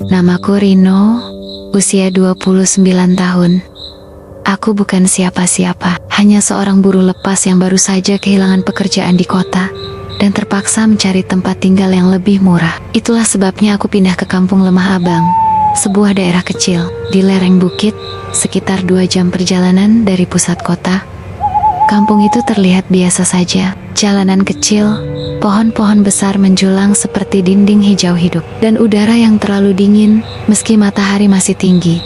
Namaku Rino, usia 29 tahun. Aku bukan siapa-siapa, hanya seorang buruh lepas yang baru saja kehilangan pekerjaan di kota dan terpaksa mencari tempat tinggal yang lebih murah. Itulah sebabnya aku pindah ke Kampung Lemah Abang, sebuah daerah kecil di lereng bukit, sekitar 2 jam perjalanan dari pusat kota. Kampung itu terlihat biasa saja, jalanan kecil, pohon-pohon besar menjulang seperti dinding hijau hidup, dan udara yang terlalu dingin meski matahari masih tinggi.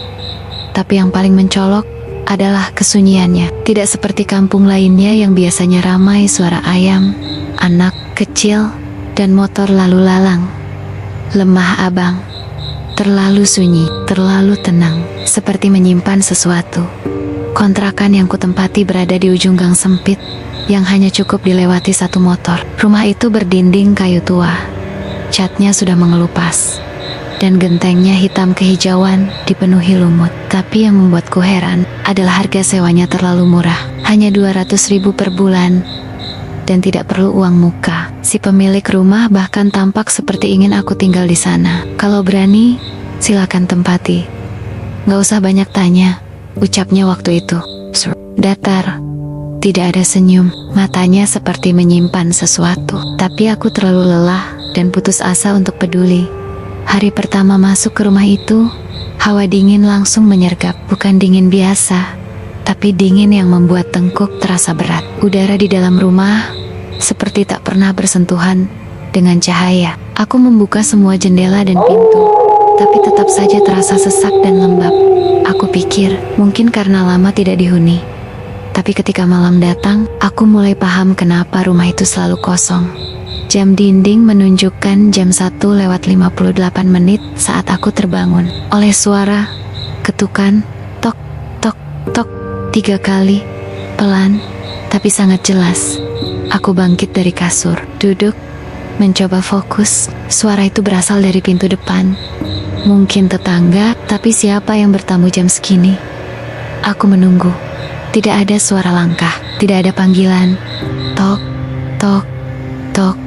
Tapi yang paling mencolok adalah kesunyiannya. Tidak seperti kampung lainnya yang biasanya ramai suara ayam, anak kecil, dan motor lalu lalang. Lemah Abang terlalu sunyi, terlalu tenang, seperti menyimpan sesuatu. Kontrakan yang kutempati berada di ujung gang sempit yang hanya cukup dilewati satu motor. Rumah itu berdinding kayu tua, catnya sudah mengelupas, dan gentengnya hitam kehijauan dipenuhi lumut. Tapi yang membuatku heran adalah harga sewanya terlalu murah, hanya 200.000 per bulan, dan tidak perlu uang muka. Si pemilik rumah bahkan tampak seperti ingin aku tinggal di sana. Kalau berani, silakan tempati. Gak usah banyak tanya, ucapnya waktu itu. Datar, tidak ada senyum, matanya seperti menyimpan sesuatu. Tapi aku terlalu lelah dan putus asa untuk peduli. Hari pertama masuk ke rumah itu, hawa dingin langsung menyergap. Bukan dingin biasa, tapi dingin yang membuat tengkuk terasa berat. Udara di dalam rumah seperti tak pernah bersentuhan dengan cahaya. Aku membuka semua jendela dan pintu, tapi tetap saja terasa sesak dan lembab. Aku pikir mungkin karena lama tidak dihuni. Tapi ketika malam datang, aku mulai paham kenapa rumah itu selalu kosong. Jam dinding menunjukkan jam 1:58 saat aku terbangun oleh suara ketukan tok tok tok 3 kali, pelan tapi sangat jelas. Aku bangkit dari kasur, duduk, mencoba fokus. Suara itu berasal dari pintu depan. Mungkin tetangga, tapi siapa yang bertamu jam segini? Aku menunggu. Tidak ada suara langkah, tidak ada panggilan. Tok tok tok.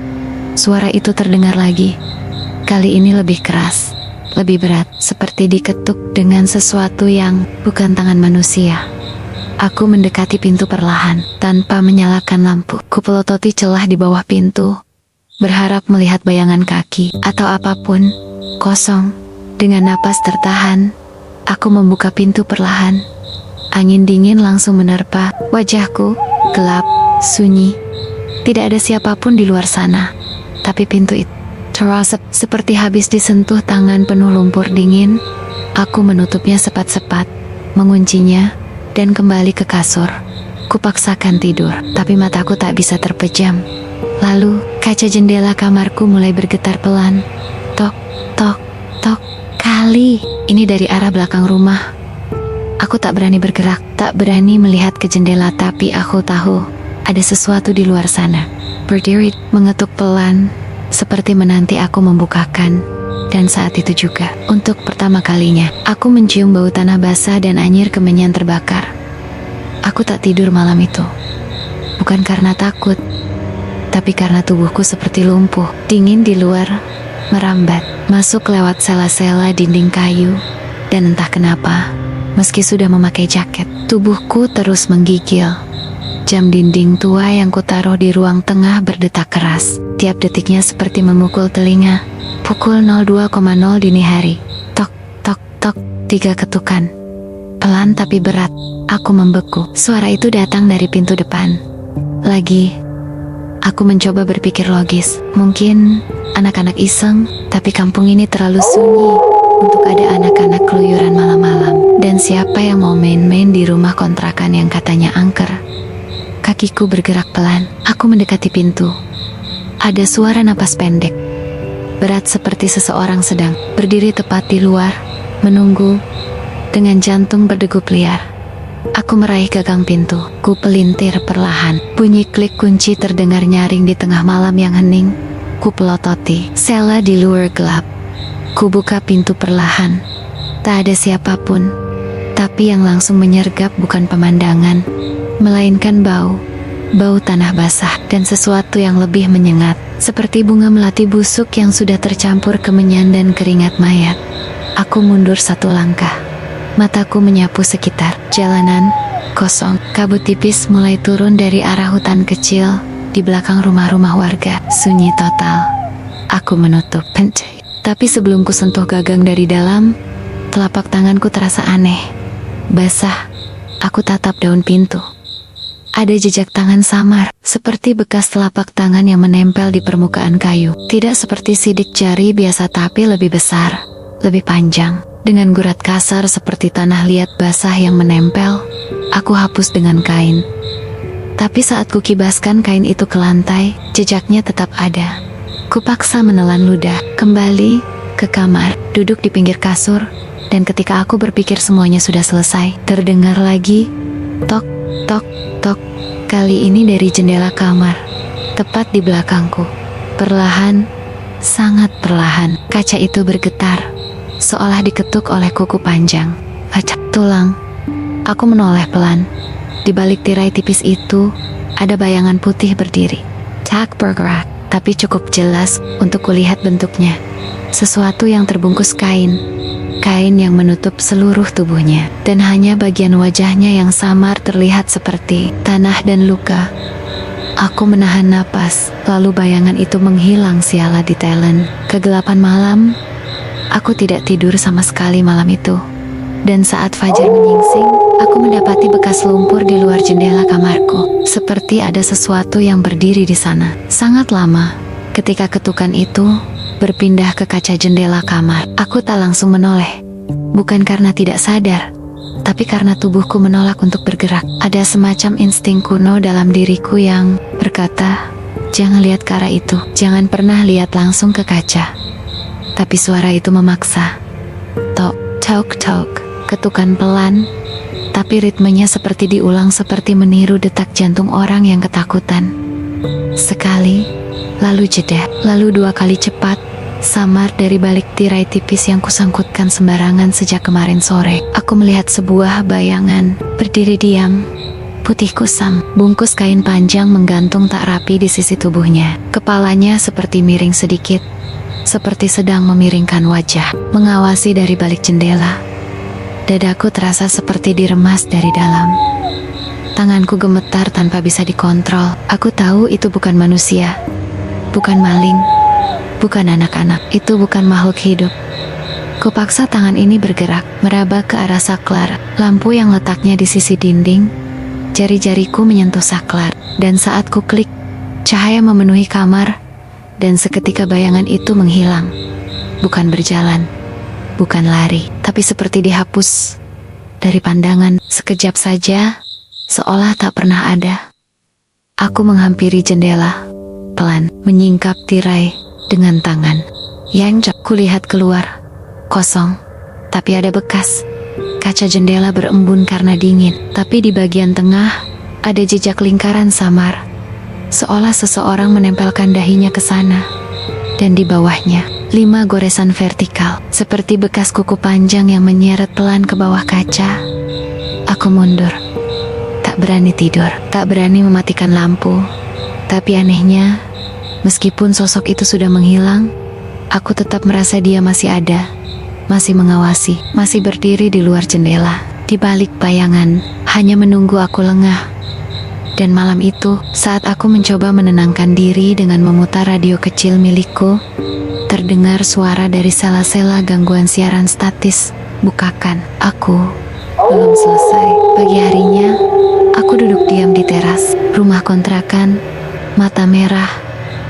Suara itu terdengar lagi. Kali ini lebih keras, lebih berat, seperti diketuk dengan sesuatu yang bukan tangan manusia. Aku mendekati pintu perlahan, tanpa menyalakan lampu. Kupelototi celah di bawah pintu, berharap melihat bayangan kaki atau apapun. Kosong. Dengan napas tertahan, aku membuka pintu perlahan. Angin dingin langsung menerpa wajahku, gelap, sunyi. Tidak ada siapapun di luar sana. Tapi pintu itu terasa seperti habis disentuh tangan penuh lumpur dingin. Aku menutupnya sepat-sepat, menguncinya, dan kembali ke kasur. Kupaksakan tidur, tapi mataku tak bisa terpejam. Lalu, kaca jendela kamarku mulai bergetar pelan. Tok, tok, tok. Kali ini dari arah belakang rumah. Aku tak berani bergerak, tak berani melihat ke jendela, tapi aku tahu ada sesuatu di luar sana. Berdiri, mengetuk pelan, seperti menanti aku membukakan. Dan saat itu juga, untuk pertama kalinya, aku mencium bau tanah basah dan anyir kemenyan terbakar. Aku tak tidur malam itu. Bukan karena takut, tapi karena tubuhku seperti lumpuh. Dingin di luar merambat, masuk lewat sela-sela dinding kayu. Dan entah kenapa, meski sudah memakai jaket, tubuhku terus menggigil. Jam dinding tua yang kutaruh di ruang tengah berdetak keras. Tiap detiknya seperti memukul telinga. Pukul 02.00 dini hari. Tok, tok, tok, 3 ketukan. Pelan tapi berat. Aku membeku. Suara itu datang dari pintu depan. Lagi. Aku mencoba berpikir logis. Mungkin anak-anak iseng, tapi kampung ini terlalu sunyi untuk ada anak-anak keluyuran malam-malam. Dan siapa yang mau main-main di rumah kontrakan yang katanya angker? Kakiku bergerak pelan. Aku mendekati pintu. Ada suara napas pendek, berat seperti seseorang sedang berdiri tepat di luar, menunggu dengan jantung berdegup liar. Aku meraih gagang pintu. Ku pelintir perlahan. Bunyi klik kunci terdengar nyaring di tengah malam yang hening. Ku pelototi sela di luar gelap. Ku buka pintu perlahan. Tak ada siapapun. Tapi yang langsung menyergap bukan pemandangan, melainkan bau tanah basah dan sesuatu yang lebih menyengat, seperti bunga melati busuk yang sudah tercampur kemenyan dan keringat mayat. Aku mundur satu langkah. Mataku menyapu sekitar. Jalanan kosong. Kabut tipis mulai turun dari arah hutan kecil di belakang rumah-rumah warga. Sunyi total. Aku menutup pintu. Tapi sebelum ku sentuh gagang dari dalam, telapak tanganku terasa aneh. Basah. Aku tatap daun pintu. Ada jejak tangan samar, seperti bekas telapak tangan yang menempel di permukaan kayu. Tidak seperti sidik jari biasa tapi lebih besar, lebih panjang. Dengan gurat kasar seperti tanah liat basah yang menempel, aku hapus dengan kain. Tapi saat kukibaskan kain itu ke lantai, jejaknya tetap ada. Kupaksa menelan ludah, kembali ke kamar, duduk di pinggir kasur, dan ketika aku berpikir semuanya sudah selesai, terdengar lagi, tok, tok, tok. Kali ini dari jendela kamar, tepat di belakangku. Perlahan, sangat perlahan, kaca itu bergetar, seolah diketuk oleh kuku panjang. Acak tulang. Aku menoleh pelan. Di balik tirai tipis itu, ada bayangan putih berdiri. Tak bergerak, tapi cukup jelas untuk kulihat bentuknya. Sesuatu yang terbungkus kain. Kain yang menutup seluruh tubuhnya, dan hanya bagian wajahnya yang samar terlihat seperti tanah dan luka. Aku menahan napas, lalu bayangan itu menghilang siala di telan. Kegelapan malam, aku tidak tidur sama sekali malam itu. Dan saat fajar menyingsing, aku mendapati bekas lumpur di luar jendela kamarku. Seperti ada sesuatu yang berdiri di sana. Sangat lama, ketika ketukan itu berpindah ke kaca jendela kamar. Aku tak langsung menoleh. Bukan karena tidak sadar, tapi karena tubuhku menolak untuk bergerak. Ada semacam insting kuno dalam diriku yang berkata, jangan lihat ke arah itu. Jangan pernah lihat langsung ke kaca. Tapi suara itu memaksa. Tok, tok, tok. Ketukan pelan, tapi ritmenya seperti diulang, seperti meniru detak jantung orang yang ketakutan. Sekali, lalu jeda, lalu dua kali cepat, samar dari balik tirai tipis yang kusangkutkan sembarangan sejak kemarin sore. Aku melihat sebuah bayangan, berdiri diam, putih kusam, bungkus kain panjang menggantung tak rapi di sisi tubuhnya. Kepalanya seperti miring sedikit, seperti sedang memiringkan wajah, mengawasi dari balik jendela. Dadaku terasa seperti diremas dari dalam. Tanganku gemetar tanpa bisa dikontrol. Aku tahu itu bukan manusia, bukan maling, bukan anak-anak. Itu bukan makhluk hidup. Kupaksa tangan ini bergerak, meraba ke arah saklar, lampu yang letaknya di sisi dinding. Jari-jariku menyentuh saklar, dan saat ku klik, cahaya memenuhi kamar, dan seketika bayangan itu menghilang. Bukan berjalan, bukan lari, tapi seperti dihapus dari pandangan. Sekejap saja, seolah tak pernah ada. Aku menghampiri jendela, pelan, menyingkap tirai dengan tangan. Yang kulihat keluar, kosong, tapi ada bekas. Kaca jendela berembun karena dingin, tapi di bagian tengah ada jejak lingkaran samar, seolah seseorang menempelkan dahinya ke sana. Dan di bawahnya, 5 goresan vertikal, seperti bekas kuku panjang yang menyeret pelan ke bawah kaca. Aku mundur. Tak berani tidur, tak berani mematikan lampu. Tapi anehnya, meskipun sosok itu sudah menghilang, aku tetap merasa dia masih ada, masih mengawasi, masih berdiri di luar jendela, di balik bayangan, hanya menunggu aku lengah. Dan malam itu, saat aku mencoba menenangkan diri dengan memutar radio kecil milikku, terdengar suara dari sela-sela gangguan siaran statis. Bukakan. Aku belum selesai. Pagi harinya, aku duduk diam di teras rumah kontrakan, mata merah,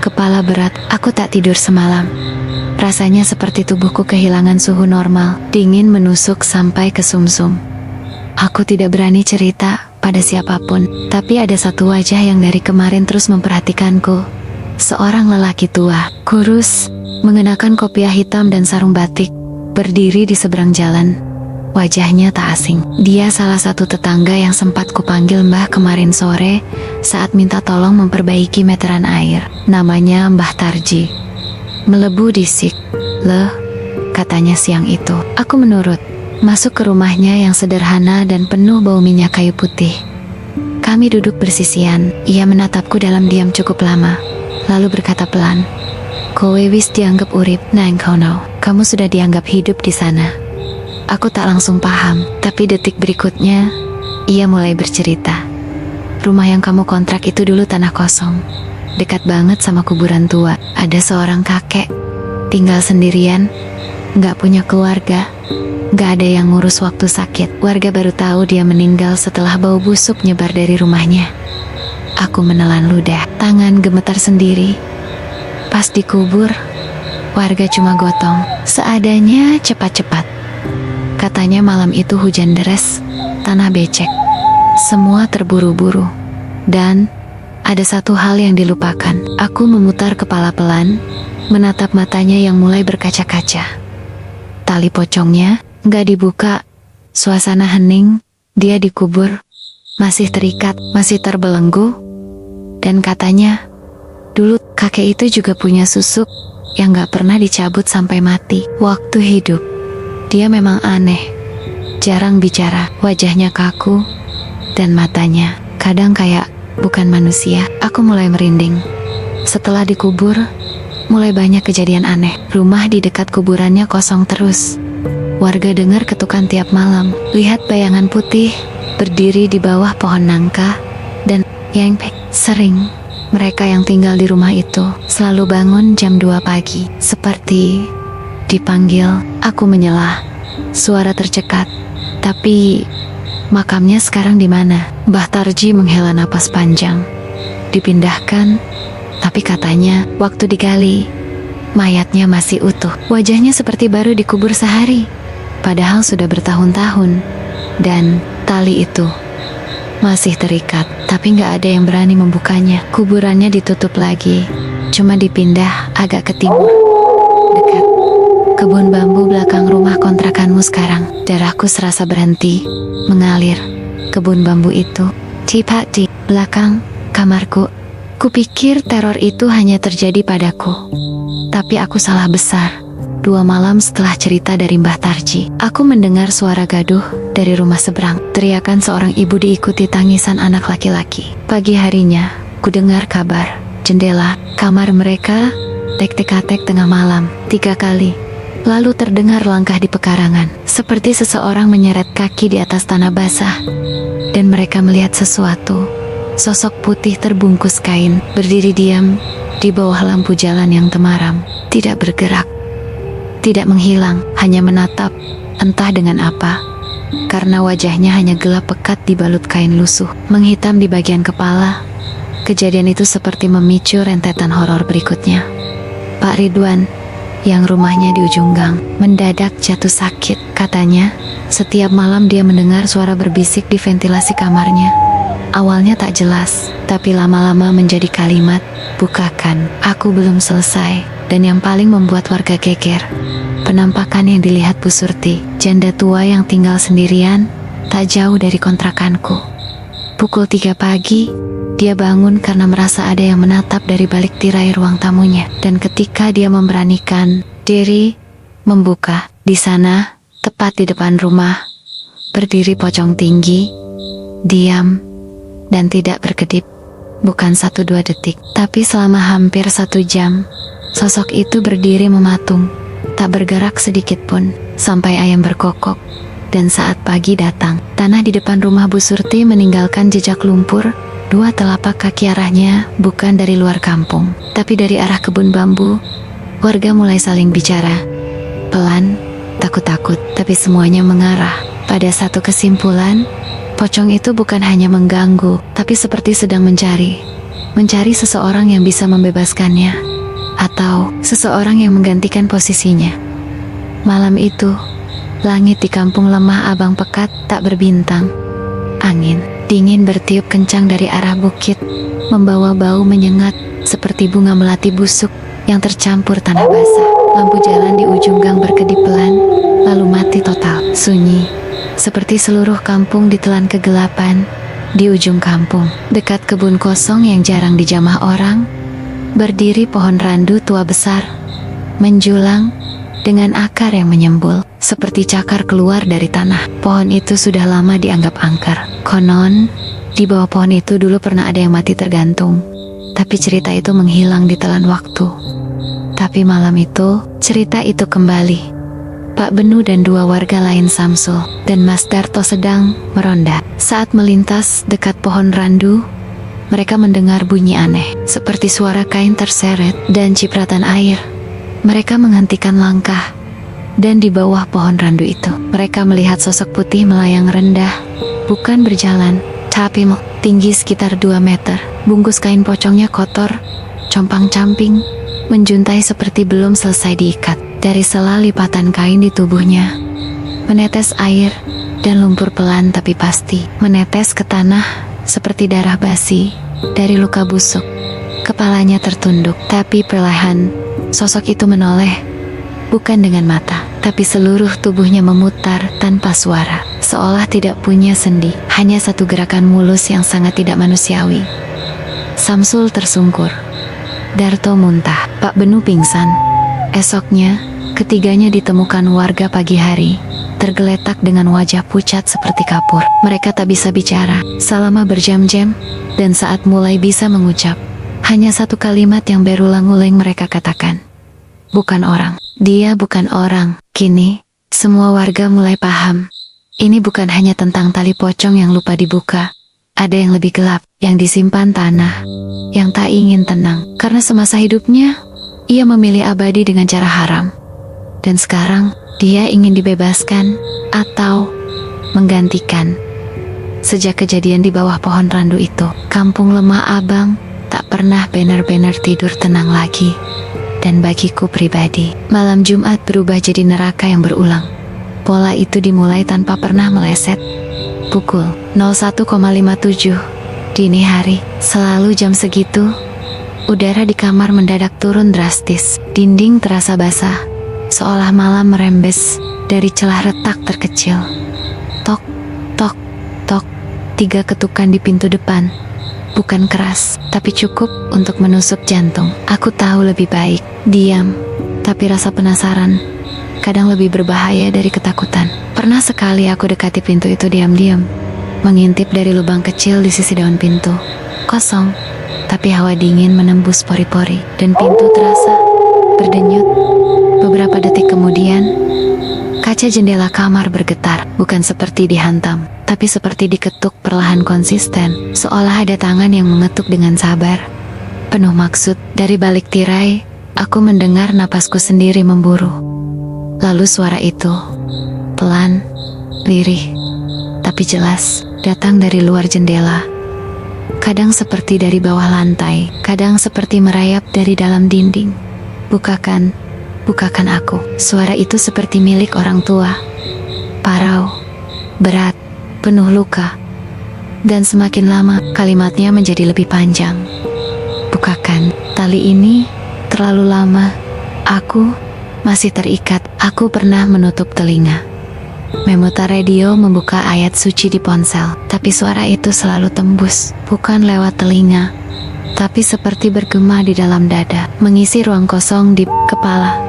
kepala berat. Aku tak tidur semalam. Rasanya seperti tubuhku kehilangan suhu normal, dingin menusuk sampai ke sumsum. Aku tidak berani cerita pada siapapun, tapi ada satu wajah yang dari kemarin terus memperhatikanku. Seorang lelaki tua, kurus, mengenakan kopiah hitam dan sarung batik, berdiri di seberang jalan. Wajahnya tak asing. Dia salah satu tetangga yang sempat kupanggil Mbah kemarin sore saat minta tolong memperbaiki meteran air. Namanya Mbah Tarji. Melebu disik. "Leh," katanya siang itu. Aku menurut. Masuk ke rumahnya yang sederhana dan penuh bau minyak kayu putih. Kami duduk bersisian. Ia menatapku dalam diam cukup lama, lalu berkata pelan, "Kowe wis dianggap urip nang kono. kamu sudah dianggap hidup di sana. Aku tak langsung paham, tapi detik berikutnya, ia mulai bercerita. Rumah yang kamu kontrak itu dulu tanah kosong. Dekat banget sama kuburan tua. Ada seorang kakek, tinggal sendirian, gak punya keluarga. Gak ada yang ngurus waktu sakit. Warga baru tahu dia meninggal setelah bau busuk nyebar dari rumahnya. Aku menelan ludah, tangan gemetar sendiri. Pas dikubur, warga cuma gotong seadanya, cepat-cepat. Katanya malam itu hujan deras, tanah becek. Semua terburu-buru. Dan ada satu hal yang dilupakan. Aku memutar kepala pelan, menatap matanya yang mulai berkaca-kaca. Tali pocongnya gak dibuka. Suasana hening, dia dikubur, masih terikat, masih terbelenggu. Dan katanya, dulu kakek itu juga punya susuk yang gak pernah dicabut sampai mati. Waktu hidup, dia memang aneh, jarang bicara, wajahnya kaku, dan matanya kadang kayak bukan manusia. Aku mulai merinding. Setelah dikubur, mulai banyak kejadian aneh. Rumah di dekat kuburannya kosong terus. Warga dengar ketukan tiap malam, lihat bayangan putih berdiri di bawah pohon nangka, dan yang sering mereka yang tinggal di rumah itu selalu bangun jam 2 pagi, seperti dipanggil. Aku menyelah, suara tercekat. Tapi makamnya sekarang di mana? Mbah Tarji menghela napas panjang. Dipindahkan, tapi katanya waktu digali, mayatnya masih utuh. Wajahnya seperti baru dikubur sehari, padahal sudah bertahun-tahun. Dan tali itu masih terikat, tapi gak ada yang berani membukanya. Kuburannya ditutup lagi, cuma dipindah agak ke timur, dekat kebun bambu belakang rumah kontrakanmu sekarang. Darahku serasa berhenti mengalir. Kebun bambu itu tepat di belakang kamarku. Kupikir teror itu hanya terjadi padaku, tapi aku salah besar. 2 malam setelah cerita dari Mbah Tarji, aku mendengar suara gaduh dari rumah seberang. Teriakan seorang ibu diikuti tangisan anak laki-laki. Pagi harinya, ku dengar kabar. Jendela kamar mereka tek-tekatek tengah malam 3 kali. Lalu terdengar langkah di pekarangan, seperti seseorang menyeret kaki di atas tanah basah. Dan mereka melihat sesuatu. Sosok putih terbungkus kain, berdiri diam di bawah lampu jalan yang temaram. Tidak bergerak, tidak menghilang, hanya menatap, entah dengan apa. Karena wajahnya hanya gelap pekat dibalut kain lusuh, menghitam di bagian kepala. Kejadian itu seperti memicu rentetan horor berikutnya. Pak Ridwan, yang rumahnya di ujung gang, mendadak jatuh sakit. Katanya, setiap malam dia mendengar suara berbisik di ventilasi kamarnya. Awalnya tak jelas, tapi lama-lama menjadi kalimat, "Bukakan." Aku belum selesai, dan yang paling membuat warga geger, penampakan yang dilihat Bu Surti, janda tua yang tinggal sendirian, tak jauh dari kontrakanku. Pukul 3 pagi, dia bangun karena merasa ada yang menatap dari balik tirai ruang tamunya. Dan ketika dia memberanikan diri membuka, di sana, tepat di depan rumah, berdiri pocong tinggi, diam, dan tidak berkedip. Bukan 1-2 detik, tapi selama hampir 1 jam, sosok itu berdiri mematung, tak bergerak sedikit pun, sampai ayam berkokok. Dan saat pagi datang, tanah di depan rumah Bu Surti meninggalkan jejak lumpur. 2 telapak kaki arahnya bukan dari luar kampung, tapi dari arah kebun bambu. Warga mulai saling bicara, pelan, takut-takut, tapi semuanya mengarah pada satu kesimpulan. Pocong itu bukan hanya mengganggu, tapi seperti sedang mencari seseorang yang bisa membebaskannya, atau seseorang yang menggantikan posisinya. Malam itu, langit di kampung lemah abang pekat, tak berbintang. Angin dingin bertiup kencang dari arah bukit, membawa bau menyengat seperti bunga melati busuk yang tercampur tanah basah. Lampu jalan di ujung gang berkedip pelan, lalu mati total. Sunyi, seperti seluruh kampung ditelan kegelapan. Di ujung kampung, dekat kebun kosong yang jarang dijamah orang, berdiri pohon randu tua besar, menjulang dengan akar yang menyembul, seperti cakar keluar dari tanah. Pohon itu sudah lama dianggap angker. Konon, di bawah pohon itu dulu pernah ada yang mati tergantung, tapi cerita itu menghilang ditelan waktu. Tapi malam itu, cerita itu kembali. Pak Benu dan dua warga lain Samsul dan Mas Darto sedang meronda. Saat melintas dekat pohon randu, mereka mendengar bunyi aneh, seperti suara kain terseret dan cipratan air. Mereka menghentikan langkah, dan di bawah pohon randu itu, mereka melihat sosok putih melayang rendah, bukan berjalan, tapi tinggi sekitar 2 meter. Bungkus kain pocongnya kotor, compang-camping, menjuntai seperti belum selesai diikat. Dari sela lipatan kain di tubuhnya, menetes air dan lumpur pelan tapi pasti menetes ke tanah seperti darah basi dari luka busuk. Kepalanya tertunduk, tapi perlahan sosok itu menoleh, bukan dengan mata, tapi seluruh tubuhnya memutar tanpa suara, seolah tidak punya sendi, hanya satu gerakan mulus yang sangat tidak manusiawi. Samsul tersungkur, Darto muntah, Pak Benu pingsan. Esoknya, ketiganya ditemukan warga pagi hari, tergeletak dengan wajah pucat seperti kapur. Mereka tak bisa bicara selama berjam-jam, dan saat mulai bisa mengucap, hanya satu kalimat yang berulang-ulang mereka katakan. Bukan orang. Dia bukan orang. Kini, semua warga mulai paham. Ini bukan hanya tentang tali pocong yang lupa dibuka. Ada yang lebih gelap, yang disimpan tanah, yang tak ingin tenang. Karena semasa hidupnya, ia memilih abadi dengan cara haram. Dan sekarang, dia ingin dibebaskan atau menggantikan. Sejak kejadian di bawah pohon randu itu, kampung Lemah Abang tak pernah benar-benar tidur tenang lagi. Dan bagiku pribadi, malam Jumat berubah jadi neraka yang berulang. Pola itu dimulai tanpa pernah meleset. Pukul 01,57 dini hari, selalu jam segitu, udara di kamar mendadak turun drastis. Dinding terasa basah, seolah malam merembes dari celah retak terkecil. Tok, tok, tok, 3 ketukan di pintu depan. Bukan keras, tapi cukup untuk menusuk jantung. Aku tahu lebih baik diam, tapi rasa penasaran kadang lebih berbahaya dari ketakutan. Pernah sekali aku dekati pintu itu diam-diam, mengintip dari lubang kecil di sisi daun pintu. Kosong, tapi hawa dingin menembus pori-pori, dan pintu terasa berdenyut. Beberapa detik kemudian, kaca jendela kamar bergetar, bukan seperti dihantam, tapi seperti diketuk perlahan konsisten, seolah ada tangan yang mengetuk dengan sabar, penuh maksud. Dari balik tirai, aku mendengar napasku sendiri memburu. Lalu suara itu, pelan, lirih, tapi jelas, datang dari luar jendela. Kadang seperti dari bawah lantai, kadang seperti merayap dari dalam dinding. Bukakan, bukakan aku. Suara itu seperti milik orang tua. Parau, berat, penuh luka. Dan semakin lama, kalimatnya menjadi lebih panjang. Bukakan, tali ini terlalu lama. Aku masih terikat. Aku pernah menutup telinga, memutar radio, membuka ayat suci di ponsel, tapi suara itu selalu tembus, bukan lewat telinga, tapi seperti bergema di dalam dada, mengisi ruang kosong di kepala.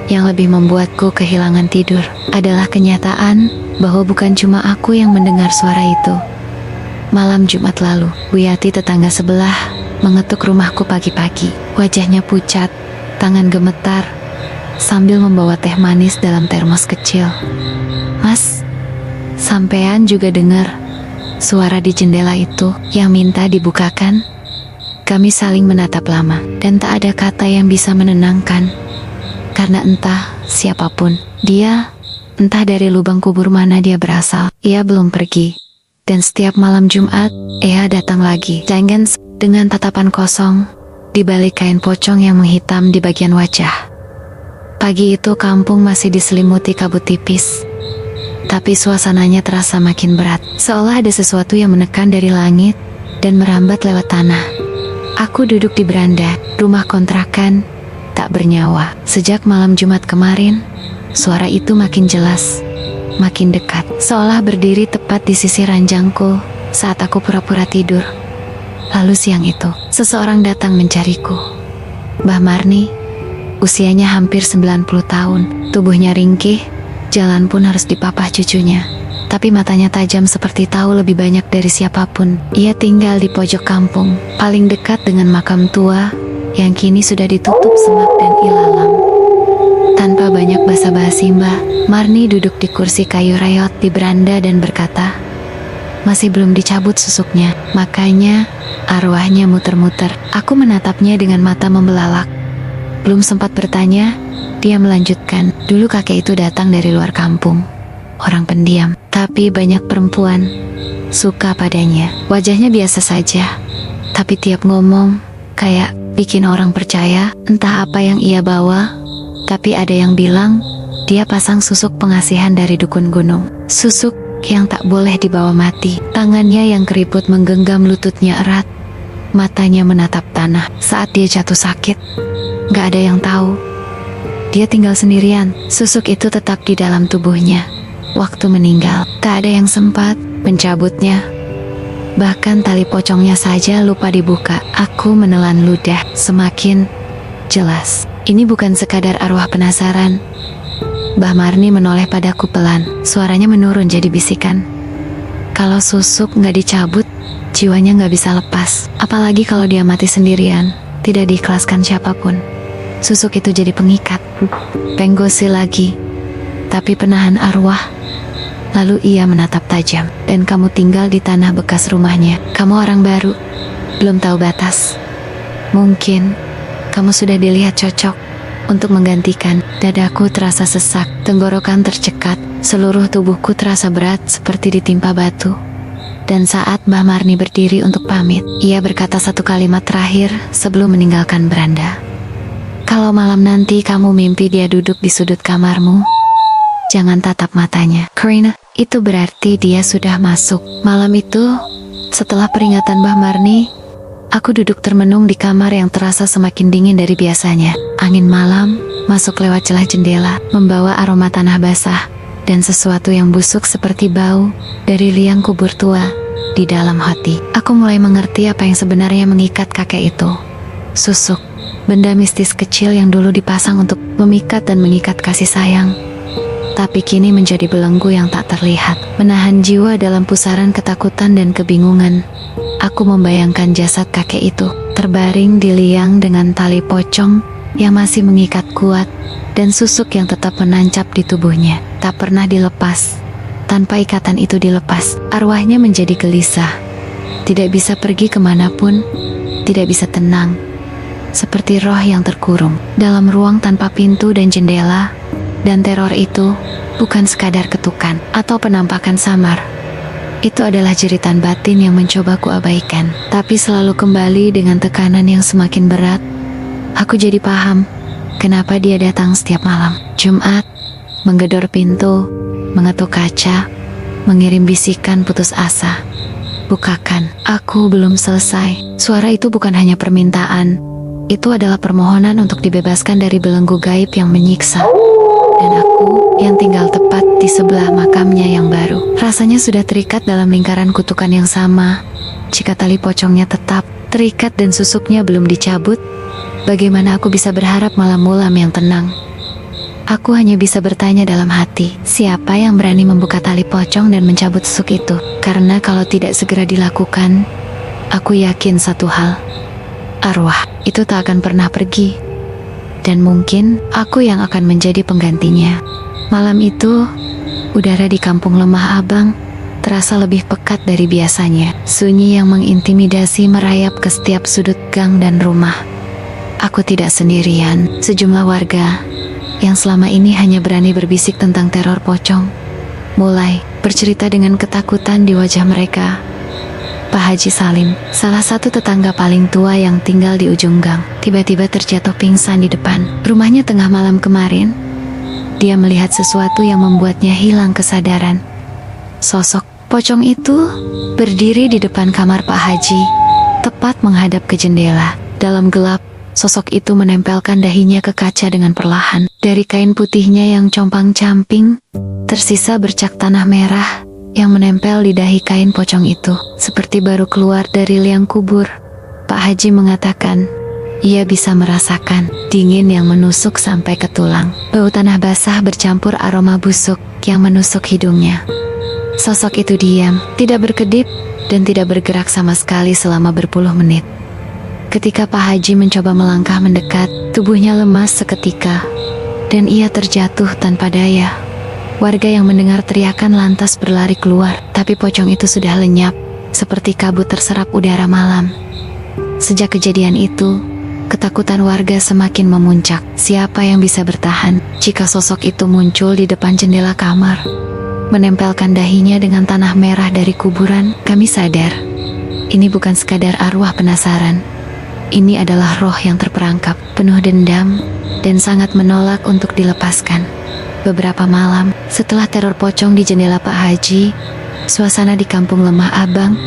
Yang lebih membuatku kehilangan tidur adalah kenyataan bahwa bukan cuma aku yang mendengar suara itu. Malam Jumat lalu, Wiyati tetangga sebelah mengetuk rumahku pagi-pagi. Wajahnya pucat, tangan gemetar, sambil membawa teh manis dalam termos kecil. Mas, sampean juga dengar suara di jendela itu yang minta dibukakan? Kami saling menatap lama, dan tak ada kata yang bisa menenangkan. Karena entah siapapun dia, entah dari lubang kubur mana dia berasal, ia belum pergi. Dan setiap malam Jumat, ia datang lagi, dengan tatapan kosong, di balik kain pocong yang menghitam di bagian wajah. Pagi itu kampung masih diselimuti kabut tipis, tapi suasananya terasa makin berat, seolah ada sesuatu yang menekan dari langit dan merambat lewat tanah. Aku duduk di beranda rumah kontrakan, tak bernyawa. Sejak malam Jumat kemarin, suara itu makin jelas, makin dekat, seolah berdiri tepat di sisi ranjangku saat aku pura-pura tidur. Lalu siang itu, seseorang datang mencariku. Mbah Marni, usianya hampir 90 tahun, tubuhnya ringkih, jalan pun harus dipapah cucunya. Tapi matanya tajam seperti tahu lebih banyak dari siapapun. Ia tinggal di pojok kampung, paling dekat dengan makam tua, yang kini sudah ditutup semak dan ilalang. Tanpa banyak basa-basi, Mbak Marni duduk di kursi kayu rayot di beranda dan berkata, "Masih belum dicabut susuknya." Makanya arwahnya muter-muter. Aku menatapnya dengan mata membelalak. Belum sempat bertanya, dia melanjutkan, "Dulu kakek itu datang dari luar kampung. Orang pendiam, tapi banyak perempuan suka padanya. Wajahnya biasa saja, tapi tiap ngomong kayak bikin orang percaya entah apa yang ia bawa. Tapi ada yang bilang dia pasang susuk pengasihan dari dukun gunung. Susuk yang tak boleh dibawa mati." Tangannya yang keriput menggenggam lututnya erat. Matanya menatap tanah saat dia jatuh sakit. Gak ada yang tahu. Dia tinggal sendirian. Susuk itu tetap di dalam tubuhnya. Waktu meninggal, tak ada yang sempat mencabutnya. Bahkan tali pocongnya saja lupa dibuka. Aku menelan ludah semakin jelas. Ini bukan sekadar arwah penasaran. Mbah Marni menoleh padaku pelan. Suaranya menurun jadi bisikan. Kalau susuk nggak dicabut, jiwanya nggak bisa lepas. Apalagi kalau dia mati sendirian, tidak diikhlaskan siapapun. Susuk itu jadi pengikat, penggosi lagi, tapi penahan arwah. Lalu ia menatap tajam. "Dan kamu tinggal di tanah bekas rumahnya. Kamu orang baru, belum tahu batas. Mungkin kamu sudah dilihat cocok untuk menggantikan." Dadaku terasa sesak, tenggorokan tercekat, seluruh tubuhku terasa berat seperti ditimpa batu. Dan saat Mbah Marni berdiri untuk pamit, ia berkata satu kalimat terakhir sebelum meninggalkan beranda. "Kalau malam nanti kamu mimpi dia duduk di sudut kamarmu, jangan tatap matanya, Karina. Itu berarti dia sudah masuk." Malam itu, setelah peringatan Mbah Marni, aku duduk termenung di kamar yang terasa semakin dingin dari biasanya. Angin malam masuk lewat celah jendela, membawa aroma tanah basah dan sesuatu yang busuk seperti bau dari liang kubur tua di dalam hati. Aku mulai mengerti apa yang sebenarnya mengikat kakek itu. Susuk, benda mistis kecil yang dulu dipasang untuk memikat dan mengikat kasih sayang, tapi kini menjadi belenggu yang tak terlihat, menahan jiwa dalam pusaran ketakutan dan kebingungan. Aku membayangkan jasad kakek itu terbaring di liang dengan tali pocong yang masih mengikat kuat dan susuk yang tetap menancap di tubuhnya, tak pernah dilepas. Tanpa ikatan itu dilepas, arwahnya menjadi gelisah, tidak bisa pergi kemanapun, tidak bisa tenang, seperti roh yang terkurung dalam ruang tanpa pintu dan jendela. Dan teror itu bukan sekadar ketukan atau penampakan samar. Itu adalah jeritan batin yang mencoba kuabaikan, tapi selalu kembali dengan tekanan yang semakin berat. Aku jadi paham kenapa dia datang setiap malam Jumat, menggedor pintu, mengetuk kaca, mengirim bisikan putus asa. "Bukakan, aku belum selesai." Suara itu bukan hanya permintaan, itu adalah permohonan untuk dibebaskan dari belenggu gaib yang menyiksa. Dan aku yang tinggal tepat di sebelah makamnya yang baru, rasanya sudah terikat dalam lingkaran kutukan yang sama. Jika tali pocongnya tetap terikat dan susuknya belum dicabut, bagaimana aku bisa berharap malam-malam yang tenang? Aku hanya bisa bertanya dalam hati, siapa yang berani membuka tali pocong dan mencabut susuk itu? Karena kalau tidak segera dilakukan, aku yakin satu hal, arwah itu tak akan pernah pergi. Dan mungkin aku yang akan menjadi penggantinya. Malam itu, udara di kampung Lemah Abang terasa lebih pekat dari biasanya. Sunyi yang mengintimidasi merayap ke setiap sudut gang dan rumah. Aku tidak sendirian. Sejumlah warga yang selama ini hanya berani berbisik tentang teror pocong mulai bercerita dengan ketakutan di wajah mereka. Pak Haji Salim, salah satu tetangga paling tua yang tinggal di ujung gang, tiba-tiba terjatuh pingsan di depan rumahnya tengah malam kemarin. Dia melihat sesuatu yang membuatnya hilang kesadaran. Sosok pocong itu berdiri di depan kamar Pak Haji, tepat menghadap ke jendela. Dalam gelap, sosok itu menempelkan dahinya ke kaca dengan perlahan. Dari kain putihnya yang compang-camping, tersisa bercak tanah merah yang menempel di dahi kain pocong itu, seperti baru keluar dari liang kubur. Pak Haji mengatakan, ia bisa merasakan dingin yang menusuk sampai ke tulang. Bau tanah basah bercampur aroma busuk yang menusuk hidungnya. Sosok itu diam, tidak berkedip, dan tidak bergerak sama sekali selama berpuluh menit. Ketika Pak Haji mencoba melangkah mendekat, tubuhnya lemas seketika, dan ia terjatuh tanpa daya. Warga yang mendengar teriakan lantas berlari keluar, tapi pocong itu sudah lenyap, seperti kabut terserap udara malam. Sejak kejadian itu, ketakutan warga semakin memuncak. Siapa yang bisa bertahan jika sosok itu muncul di depan jendela kamar, menempelkan dahinya dengan tanah merah dari kuburan? Kami sadar, ini bukan sekadar arwah penasaran. Ini adalah roh yang terperangkap, penuh dendam, dan sangat menolak untuk dilepaskan. Beberapa malam, setelah teror pocong di jendela Pak Haji, suasana di kampung Lemah Abang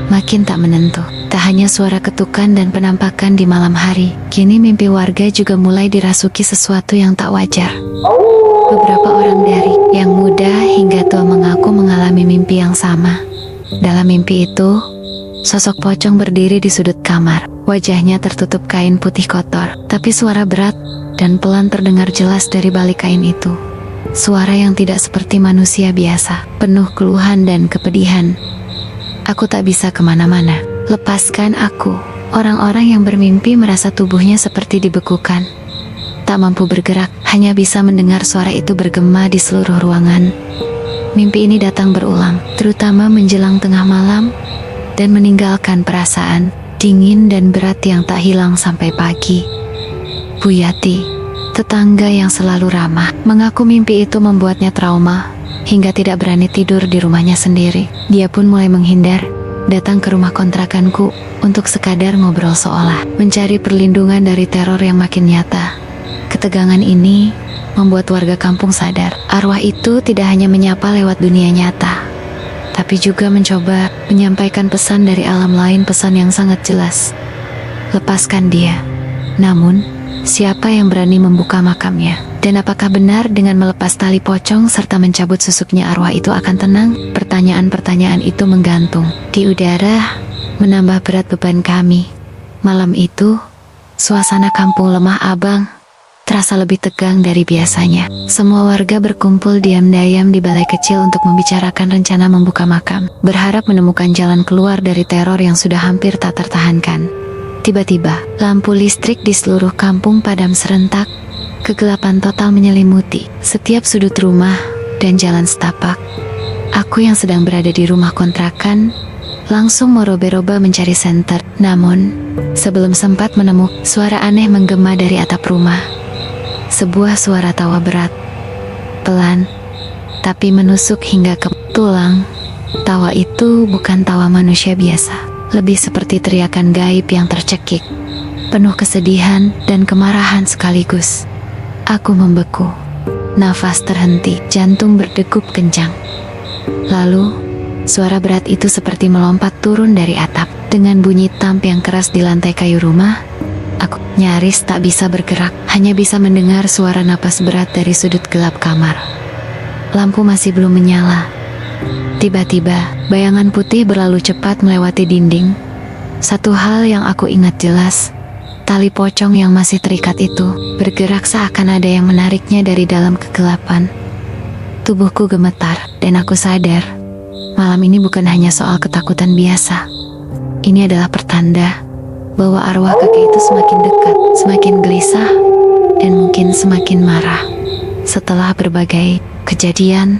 makin tak menentu. Tak hanya suara ketukan dan penampakan di malam hari, kini mimpi warga juga mulai dirasuki sesuatu yang tak wajar. Beberapa orang dari yang muda hingga tua mengaku mengalami mimpi yang sama. Dalam mimpi itu, sosok pocong berdiri di sudut kamar. Wajahnya tertutup kain putih kotor, tapi suara berat dan pelan terdengar jelas dari balik kain itu. Suara yang tidak seperti manusia biasa, penuh keluhan dan kepedihan. Aku tak bisa kemana-mana. Lepaskan aku. Orang-orang yang bermimpi merasa tubuhnya seperti dibekukan. Tak mampu bergerak, hanya bisa mendengar suara itu bergema di seluruh ruangan. Mimpi ini datang berulang, terutama menjelang tengah malam, dan meninggalkan perasaan dingin dan berat yang tak hilang sampai pagi. Bu Yati, tetangga yang selalu ramah, mengaku mimpi itu membuatnya trauma, hingga tidak berani tidur di rumahnya sendiri. Dia pun mulai menghindar, datang ke rumah kontrakanku untuk sekadar ngobrol seolah mencari perlindungan dari teror yang makin nyata. Ketegangan ini membuat warga kampung sadar, arwah itu tidak hanya menyapa lewat dunia nyata, tapi juga mencoba menyampaikan pesan dari alam lain, pesan yang sangat jelas. Lepaskan dia. Namun, siapa yang berani membuka makamnya? Dan apakah benar dengan melepas tali pocong serta mencabut susuknya arwah itu akan tenang? Pertanyaan-pertanyaan itu menggantung di udara, menambah berat beban kami. Malam itu, suasana kampung Lemah Abang terasa lebih tegang dari biasanya. Semua warga berkumpul diam-diam di balai kecil untuk membicarakan rencana membuka makam, berharap menemukan jalan keluar dari teror yang sudah hampir tak tertahankan. Tiba-tiba, lampu listrik di seluruh kampung padam serentak. Kegelapan total menyelimuti setiap sudut rumah dan jalan setapak. Aku yang sedang berada di rumah kontrakan langsung meroba-roba mencari senter. Namun, sebelum sempat menemukan, suara aneh menggema dari atap rumah. Sebuah suara tawa berat, pelan, tapi menusuk hingga ke tulang. Tawa itu bukan tawa manusia biasa, lebih seperti teriakan gaib yang tercekik, penuh kesedihan dan kemarahan sekaligus. Aku membeku, nafas terhenti, jantung berdegup kencang. Lalu, suara berat itu seperti melompat turun dari atap. Dengan bunyi tamp yang keras di lantai kayu rumah, aku nyaris tak bisa bergerak, hanya bisa mendengar suara napas berat dari sudut gelap kamar. Lampu masih belum menyala. Tiba-tiba, bayangan putih berlalu cepat melewati dinding. Satu hal yang aku ingat jelas, tali pocong yang masih terikat itu bergerak seakan ada yang menariknya dari dalam kegelapan. Tubuhku gemetar, dan aku sadar, malam ini bukan hanya soal ketakutan biasa. Ini adalah pertanda bahwa arwah kakek itu semakin dekat, semakin gelisah, dan mungkin semakin marah. Setelah berbagai kejadian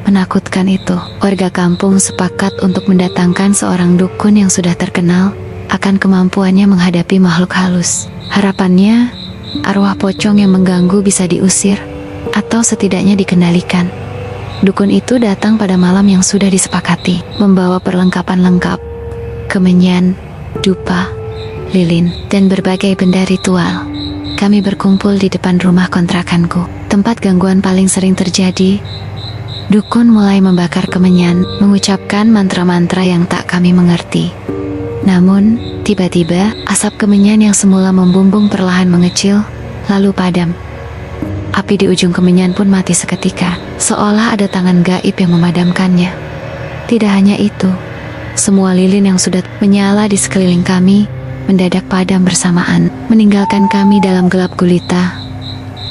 menakutkan itu, warga kampung sepakat untuk mendatangkan seorang dukun yang sudah terkenal akan kemampuannya menghadapi makhluk halus. Harapannya, arwah pocong yang mengganggu bisa diusir, atau setidaknya dikendalikan. Dukun itu datang pada malam yang sudah disepakati, membawa perlengkapan lengkap, kemenyan, dupa, lilin, dan berbagai benda ritual. Kami berkumpul di depan rumah kontrakanku, tempat gangguan paling sering terjadi. Dukun mulai membakar kemenyan, mengucapkan mantra-mantra yang tak kami mengerti. Namun, tiba-tiba, asap kemenyan yang semula membumbung perlahan mengecil, lalu padam. Api di ujung kemenyan pun mati seketika, seolah ada tangan gaib yang memadamkannya. Tidak hanya itu, semua lilin yang sudah menyala di sekeliling kami mendadak padam bersamaan, meninggalkan kami dalam gelap gulita.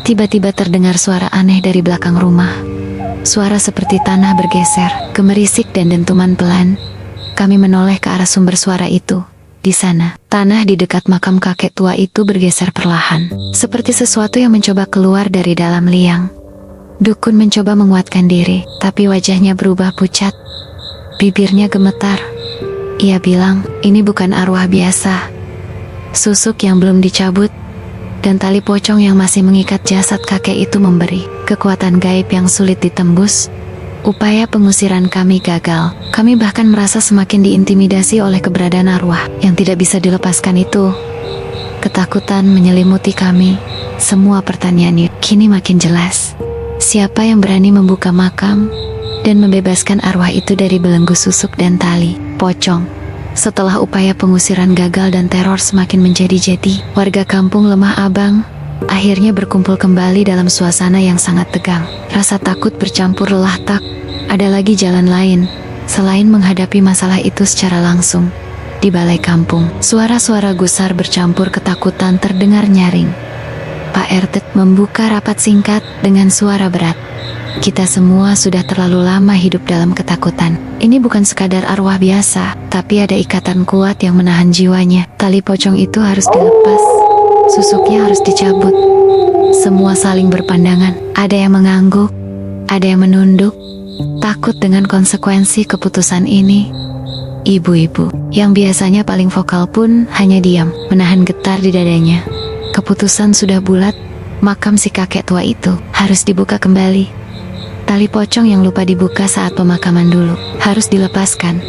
Tiba-tiba terdengar suara aneh dari belakang rumah. Suara seperti tanah bergeser, gemerisik dan dentuman pelan. Kami menoleh ke arah sumber suara itu, Di sana, tanah di dekat makam kakek tua itu bergeser perlahan, seperti sesuatu yang mencoba keluar dari dalam liang. Dukun mencoba menguatkan diri, tapi wajahnya berubah pucat. Bibirnya gemetar. Ia bilang, ini bukan arwah biasa. Susuk yang belum dicabut, dan tali pocong yang masih mengikat jasad kakek itu memberi kekuatan gaib yang sulit ditembus. Upaya pengusiran kami gagal. Kami bahkan merasa semakin diintimidasi oleh keberadaan arwah yang tidak bisa dilepaskan itu. Ketakutan menyelimuti kami. Semua pertanyaannya kini makin jelas. Siapa yang berani membuka makam dan membebaskan arwah itu dari belenggu susuk dan tali pocong? Setelah upaya pengusiran gagal dan teror semakin menjadi-jadi, warga kampung Lemah Abang akhirnya berkumpul kembali dalam suasana yang sangat tegang. Rasa takut bercampur lelah. Tak ada lagi jalan lain selain menghadapi masalah itu secara langsung. Di balai kampung, suara-suara gusar bercampur ketakutan terdengar nyaring. Pak RT membuka rapat singkat dengan suara berat. Kita semua sudah terlalu lama hidup dalam ketakutan. Ini bukan sekadar arwah biasa, tapi ada ikatan kuat yang menahan jiwanya. Tali pocong itu harus dilepas, susuknya harus dicabut. Semua saling berpandangan. Ada yang mengangguk, ada yang menunduk, takut dengan konsekuensi keputusan ini. Ibu-ibu yang biasanya paling vokal pun hanya diam, menahan getar di dadanya. Keputusan sudah bulat, makam si kakek tua itu harus dibuka kembali. Tali pocong yang lupa dibuka saat pemakaman dulu harus dilepaskan.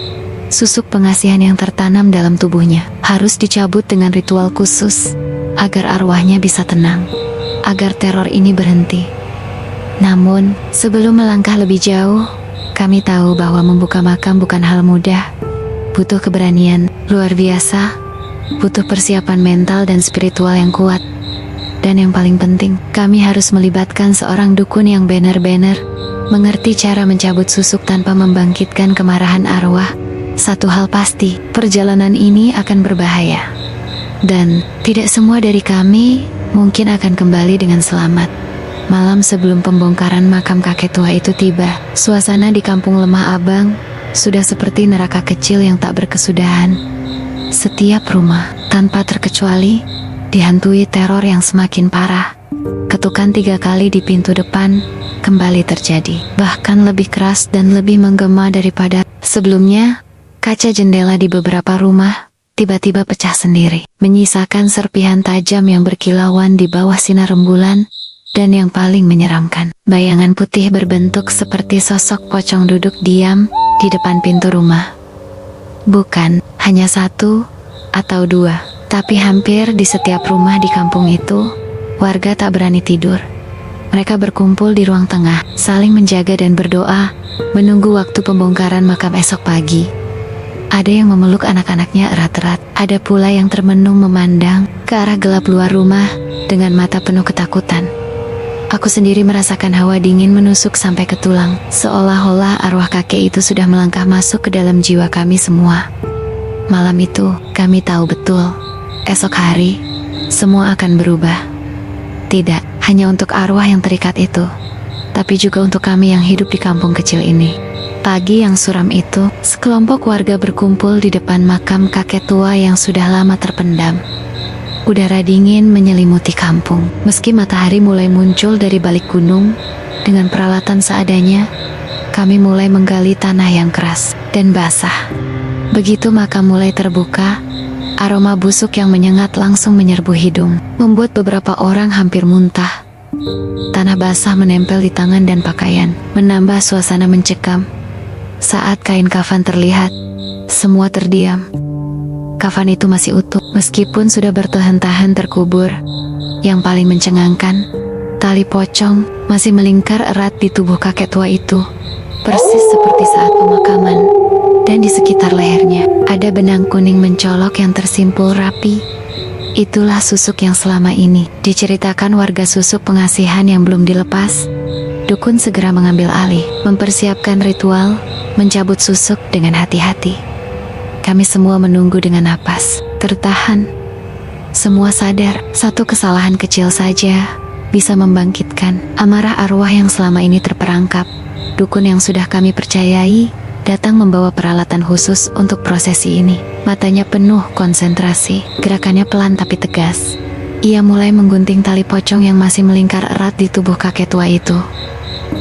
Susuk pengasihan yang tertanam dalam tubuhnya harus dicabut dengan ritual khusus agar arwahnya bisa tenang, agar teror ini berhenti. Namun, sebelum melangkah lebih jauh, kami tahu bahwa membuka makam bukan hal mudah. Butuh keberanian luar biasa, butuh persiapan mental dan spiritual yang kuat. Dan yang paling penting, kami harus melibatkan seorang dukun yang benar-benar mengerti cara mencabut susuk tanpa membangkitkan kemarahan arwah. Satu hal pasti, perjalanan ini akan berbahaya. Dan tidak semua dari kami mungkin akan kembali dengan selamat. Malam sebelum pembongkaran makam kakek tua itu tiba, suasana di kampung Lemah Abang sudah seperti neraka kecil yang tak berkesudahan. Setiap rumah, tanpa terkecuali, dihantui teror yang semakin parah. Ketukan 3 kali di pintu depan kembali terjadi, bahkan lebih keras dan lebih menggema daripada sebelumnya. Kaca jendela di beberapa rumah tiba-tiba pecah sendiri, menyisakan serpihan tajam yang berkilauan di bawah sinar rembulan. Dan yang paling menyeramkan, bayangan putih berbentuk seperti sosok pocong duduk diam di depan pintu rumah. Bukan hanya 1 atau 2, tapi hampir di setiap rumah di kampung itu, warga tak berani tidur. Mereka berkumpul di ruang tengah, saling menjaga dan berdoa, menunggu waktu pembongkaran makam esok pagi. Ada yang memeluk anak-anaknya erat-erat, ada pula yang termenung memandang ke arah gelap luar rumah dengan mata penuh ketakutan. Aku sendiri merasakan hawa dingin menusuk sampai ke tulang, seolah-olah arwah kakek itu sudah melangkah masuk ke dalam jiwa kami semua. Malam itu, kami tahu betul, esok hari, semua akan berubah. Tidak hanya untuk arwah yang terikat itu, tapi juga untuk kami yang hidup di kampung kecil ini. Pagi yang suram itu, sekelompok warga berkumpul di depan makam kakek tua yang sudah lama terpendam. Udara dingin menyelimuti kampung. Meski matahari mulai muncul dari balik gunung, dengan peralatan seadanya, kami mulai menggali tanah yang keras dan basah. Begitu makam mulai terbuka, aroma busuk yang menyengat langsung menyerbu hidung, membuat beberapa orang hampir muntah. Tanah basah menempel di tangan dan pakaian, menambah suasana mencekam. Saat kain kafan terlihat, semua terdiam. Kafan itu masih utuh, meskipun sudah bertahan-tahan terkubur. Yang paling mencengangkan, tali pocong masih melingkar erat di tubuh kakek tua itu, persis seperti saat pemakaman. Dan di sekitar lehernya, ada benang kuning mencolok yang tersimpul rapi. Itulah susuk yang selama ini diceritakan warga susuk pengasihan yang belum dilepas. Dukun segera mengambil alih, mempersiapkan ritual, mencabut susuk dengan hati-hati. Kami semua menunggu dengan napas tertahan. Semua sadar, satu kesalahan kecil saja bisa membangkitkan amarah arwah yang selama ini terperangkap. Dukun yang sudah kami percayai datang membawa peralatan khusus untuk prosesi ini. Matanya penuh konsentrasi, gerakannya pelan tapi tegas. Ia mulai menggunting tali pocong yang masih melingkar erat di tubuh kakek tua itu.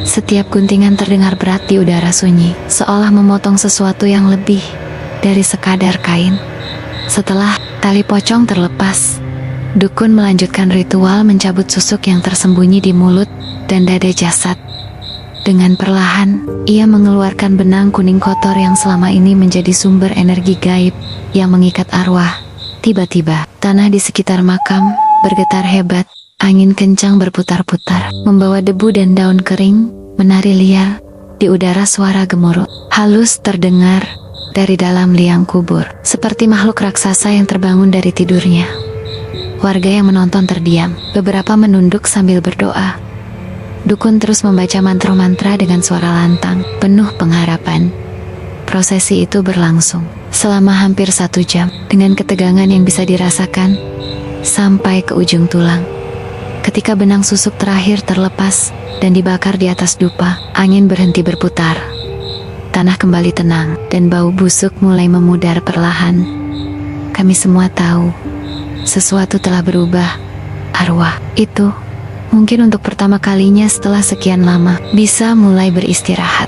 Setiap guntingan terdengar berat di udara sunyi, seolah memotong sesuatu yang lebih dari sekadar kain. Setelah tali pocong terlepas, dukun melanjutkan ritual mencabut susuk yang tersembunyi di mulut dan dada jasad. Dengan perlahan, ia mengeluarkan benang kuning kotor yang selama ini menjadi sumber energi gaib yang mengikat arwah. Tiba-tiba, tanah di sekitar makam bergetar hebat. Angin kencang berputar-putar, membawa debu dan daun kering, menari liar. Di udara suara gemuruh halus terdengar dari dalam liang kubur, seperti makhluk raksasa yang terbangun dari tidurnya. Warga yang menonton terdiam, beberapa menunduk sambil berdoa. Dukun terus membaca mantra-mantra dengan suara lantang, penuh pengharapan. Prosesi itu berlangsung selama hampir 1 jam, dengan ketegangan yang bisa dirasakan sampai ke ujung tulang. Ketika benang susuk terakhir terlepas dan dibakar di atas dupa, angin berhenti berputar. Tanah kembali tenang, dan bau busuk mulai memudar perlahan. Kami semua tahu, sesuatu telah berubah. Arwah itu, mungkin untuk pertama kalinya setelah sekian lama, bisa mulai beristirahat.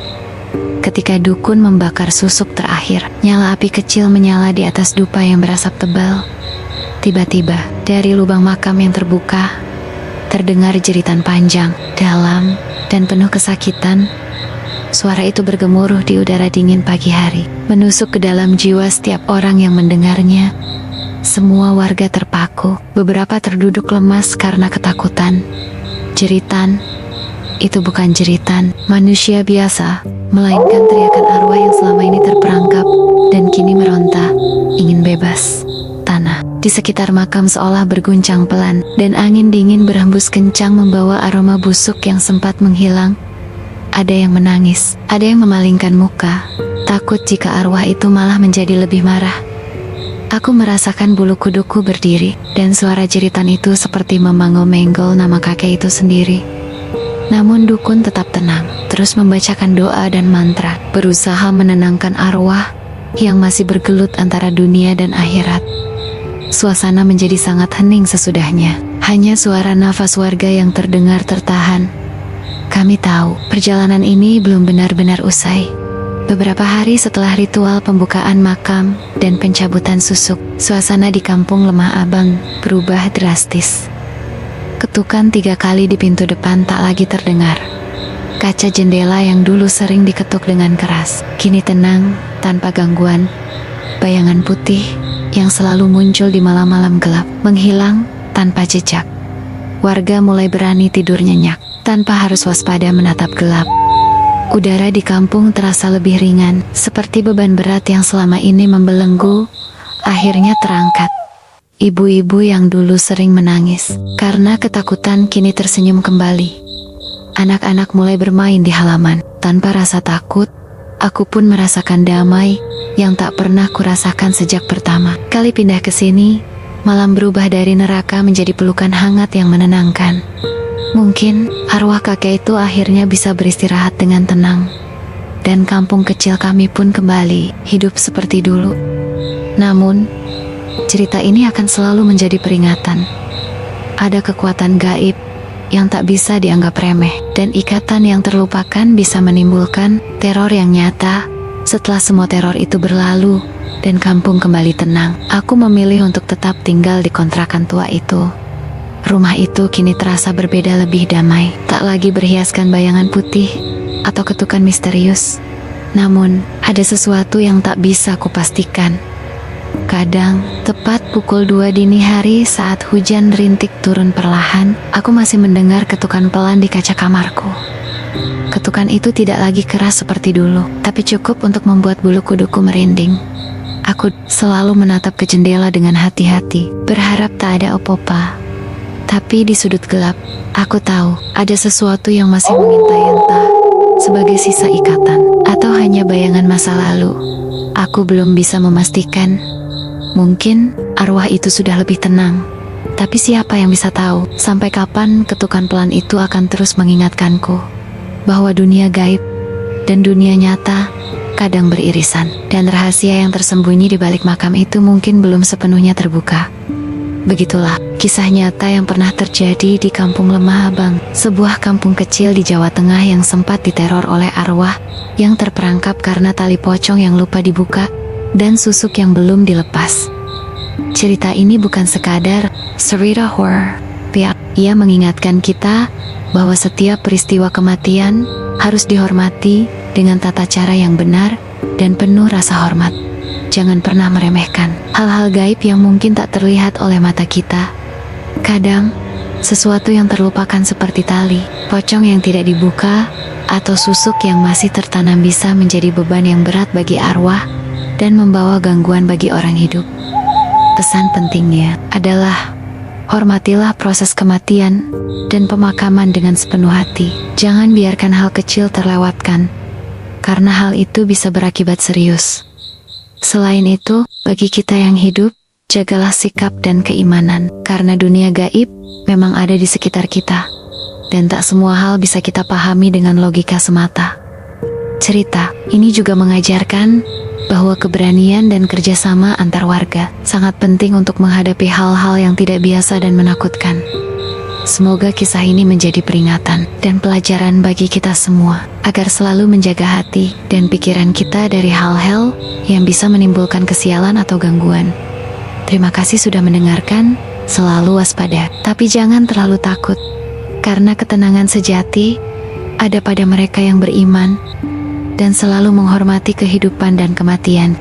Ketika dukun membakar susuk terakhir, nyala api kecil menyala di atas dupa yang berasap tebal. Tiba-tiba, dari lubang makam yang terbuka, terdengar jeritan panjang, dalam, dan penuh kesakitan. Suara itu bergemuruh di udara dingin pagi hari, menusuk ke dalam jiwa setiap orang yang mendengarnya. Semua warga terpaku, beberapa terduduk lemas karena ketakutan. Jeritan itu bukan jeritan manusia biasa, melainkan teriakan arwah yang selama ini terperangkap dan kini meronta, ingin bebas. Tanah di sekitar makam seolah berguncang pelan, dan angin dingin berhembus kencang membawa aroma busuk yang sempat menghilang. Ada yang menangis, ada yang memalingkan muka, takut jika arwah itu malah menjadi lebih marah. Aku merasakan bulu kuduku berdiri, dan suara jeritan itu seperti memanggil-manggil nama kakek itu sendiri. Namun dukun tetap tenang, terus membacakan doa dan mantra, berusaha menenangkan arwah yang masih bergelut antara dunia dan akhirat. Suasana menjadi sangat hening sesudahnya, hanya suara nafas warga yang terdengar tertahan. Kami tahu, perjalanan ini belum benar-benar usai. Beberapa hari setelah ritual pembukaan makam dan pencabutan susuk, suasana di kampung Lemah Abang berubah drastis. Ketukan 3 kali di pintu depan tak lagi terdengar. Kaca jendela yang dulu sering diketuk dengan keras, kini tenang, tanpa gangguan. Bayangan putih yang selalu muncul di malam-malam gelap, menghilang tanpa jejak. Warga mulai berani tidur nyenyak, tanpa harus waspada menatap gelap. Udara di kampung terasa lebih ringan, seperti beban berat yang selama ini membelenggu, akhirnya terangkat. Ibu-ibu yang dulu sering menangis karena ketakutan kini tersenyum kembali. Anak-anak mulai bermain di halaman, tanpa rasa takut. Aku pun merasakan damai yang tak pernah kurasakan sejak pertama kali pindah ke sini. Malam berubah dari neraka menjadi pelukan hangat yang menenangkan. Mungkin arwah kakek itu akhirnya bisa beristirahat dengan tenang, dan kampung kecil kami pun kembali hidup seperti dulu. Namun, cerita ini akan selalu menjadi peringatan. Ada kekuatan gaib yang tak bisa dianggap remeh, dan ikatan yang terlupakan bisa menimbulkan teror yang nyata. Setelah semua teror itu berlalu dan kampung kembali tenang, aku memilih untuk tetap tinggal di kontrakan tua itu. Rumah itu kini terasa berbeda, lebih damai, tak lagi berhiaskan bayangan putih atau ketukan misterius. Namun, ada sesuatu yang tak bisa kupastikan. Kadang, tepat pukul 2 dini hari saat hujan rintik turun perlahan, aku masih mendengar ketukan pelan di kaca kamarku. Ketukan itu tidak lagi keras seperti dulu, tapi cukup untuk membuat bulu kuduku merinding. Aku selalu menatap ke jendela dengan hati-hati, berharap tak ada apa-apa. Tapi di sudut gelap, aku tahu ada sesuatu yang masih mengintai, entah sebagai sisa ikatan atau hanya bayangan masa lalu. Aku belum bisa memastikan. Mungkin arwah itu sudah lebih tenang, tapi siapa yang bisa tahu sampai kapan ketukan pelan itu akan terus mengingatkanku bahwa dunia gaib dan dunia nyata kadang beririsan, dan rahasia yang tersembunyi di balik makam itu mungkin belum sepenuhnya terbuka. Begitulah kisah nyata yang pernah terjadi di Kampung Lemah Abang, sebuah kampung kecil di Jawa Tengah yang sempat diteror oleh arwah yang terperangkap karena tali pocong yang lupa dibuka dan susuk yang belum dilepas. Cerita ini bukan sekadar cerita horor. Ia mengingatkan kita bahwa setiap peristiwa kematian harus dihormati dengan tata cara yang benar dan penuh rasa hormat. Jangan pernah meremehkan hal-hal gaib yang mungkin tak terlihat oleh mata kita. Kadang, sesuatu yang terlupakan seperti tali, pocong yang tidak dibuka, atau susuk yang masih tertanam bisa menjadi beban yang berat bagi arwah dan membawa gangguan bagi orang hidup. Pesan pentingnya adalah hormatilah proses kematian dan pemakaman dengan sepenuh hati. Jangan biarkan hal kecil terlewatkan, karena hal itu bisa berakibat serius. Selain itu, bagi kita yang hidup, jagalah sikap dan keimanan, karena dunia gaib memang ada di sekitar kita, dan tak semua hal bisa kita pahami dengan logika semata. Cerita ini juga mengajarkan bahwa keberanian dan kerjasama antar warga sangat penting untuk menghadapi hal-hal yang tidak biasa dan menakutkan. Semoga kisah ini menjadi peringatan dan pelajaran bagi kita semua, agar selalu menjaga hati dan pikiran kita dari hal-hal yang bisa menimbulkan kesialan atau gangguan. Terima kasih sudah mendengarkan, selalu waspada, tapi jangan terlalu takut, karena ketenangan sejati ada pada mereka yang beriman dan selalu menghormati kehidupan dan kematian.